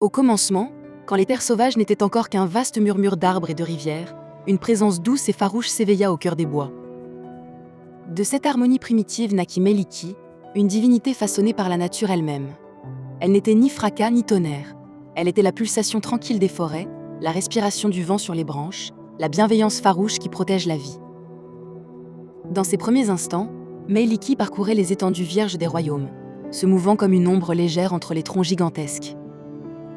Au commencement, quand les terres sauvages n'étaient encore qu'un vaste murmure d'arbres et de rivières, une présence douce et farouche s'éveilla au cœur des bois. De cette harmonie primitive naquit Meliky, une divinité façonnée par la nature elle-même. Elle n'était ni fracas ni tonnerre. Elle était la pulsation tranquille des forêts, la respiration du vent sur les branches, la bienveillance farouche qui protège la vie. Dans ses premiers instants, Meliky parcourait les étendues vierges des royaumes, se mouvant comme une ombre légère entre les troncs gigantesques.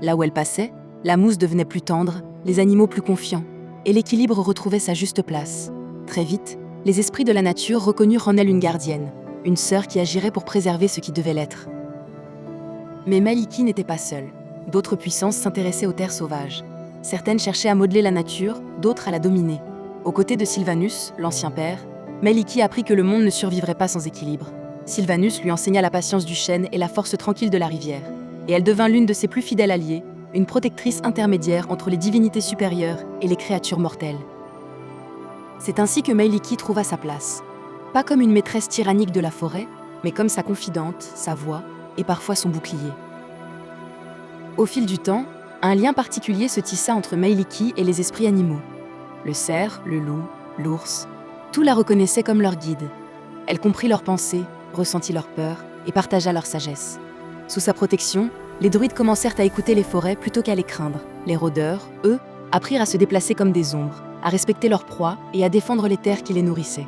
Là où elle passait, la mousse devenait plus tendre, les animaux plus confiants, et l'équilibre retrouvait sa juste place. Très vite, les esprits de la nature reconnurent en elle une gardienne, une sœur qui agirait pour préserver ce qui devait l'être. Mais Meliky n'était pas seule. D'autres puissances s'intéressaient aux terres sauvages. Certaines cherchaient à modeler la nature, d'autres à la dominer. Aux côtés de Sylvanus, l'ancien père, Meliky apprit que le monde ne survivrait pas sans équilibre. Sylvanus lui enseigna la patience du chêne et la force tranquille de la rivière. Et elle devint l'une de ses plus fidèles alliées, une protectrice intermédiaire entre les divinités supérieures et les créatures mortelles. C'est ainsi que Meliky trouva sa place. Pas comme une maîtresse tyrannique de la forêt, mais comme sa confidente, sa voix et parfois son bouclier. Au fil du temps, un lien particulier se tissa entre Meliky et les esprits animaux. Le cerf, le loup, l'ours, tout la reconnaissait comme leur guide. Elle comprit leurs pensées, ressentit leurs peurs et partagea leur sagesse. Sous sa protection, les druides commencèrent à écouter les forêts plutôt qu'à les craindre. Les rôdeurs, eux, apprirent à se déplacer comme des ombres, à respecter leurs proies et à défendre les terres qui les nourrissaient.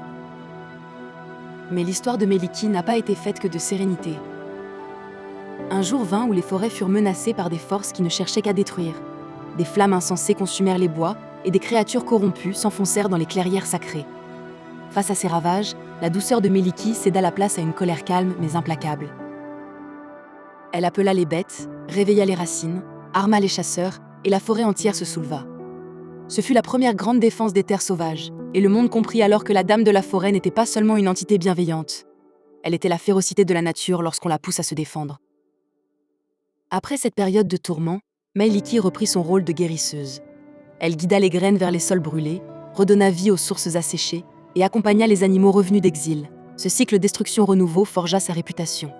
Mais l'histoire de Meliky n'a pas été faite que de sérénité. Un jour vint où les forêts furent menacées par des forces qui ne cherchaient qu'à détruire. Des flammes insensées consumèrent les bois et des créatures corrompues s'enfoncèrent dans les clairières sacrées. Face à ces ravages, la douceur de Meliky céda la place à une colère calme mais implacable. Elle appela les bêtes, réveilla les racines, arma les chasseurs et la forêt entière se souleva. Ce fut la première grande défense des terres sauvages, et le monde comprit alors que la Dame de la Forêt n'était pas seulement une entité bienveillante. Elle était la férocité de la nature lorsqu'on la pousse à se défendre. Après cette période de tourment, Meliky reprit son rôle de guérisseuse. Elle guida les graines vers les sols brûlés, redonna vie aux sources asséchées et accompagna les animaux revenus d'exil. Ce cycle destruction-renouveau forgea sa réputation.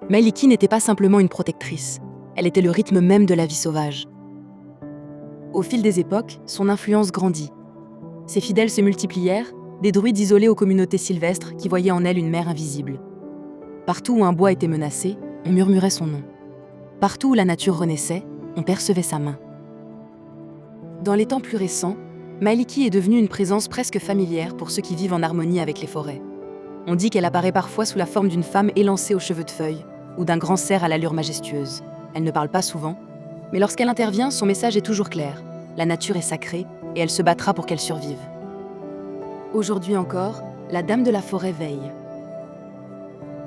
Meliky n'était pas simplement une protectrice, elle était le rythme même de la vie sauvage. Au fil des époques, son influence grandit. Ses fidèles se multiplièrent, des druides isolés aux communautés sylvestres qui voyaient en elle une mère invisible. Partout où un bois était menacé, on murmurait son nom. Partout où la nature renaissait, on percevait sa main. Dans les temps plus récents, Meliky est devenue une présence presque familière pour ceux qui vivent en harmonie avec les forêts. On dit qu'elle apparaît parfois sous la forme d'une femme élancée aux cheveux de feuilles ou d'un grand cerf à l'allure majestueuse. Elle ne parle pas souvent, mais lorsqu'elle intervient, son message est toujours clair. La nature est sacrée et elle se battra pour qu'elle survive. Aujourd'hui encore, la Dame de la Forêt veille.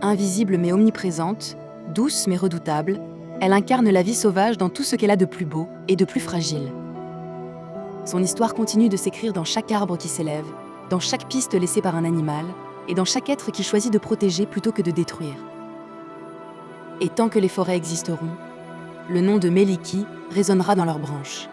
Invisible mais omniprésente, douce mais redoutable, elle incarne la vie sauvage dans tout ce qu'elle a de plus beau et de plus fragile. Son histoire continue de s'écrire dans chaque arbre qui s'élève, dans chaque piste laissée par un animal, et dans chaque être qui choisit de protéger plutôt que de détruire. Et tant que les forêts existeront, le nom de Meliky résonnera dans leurs branches.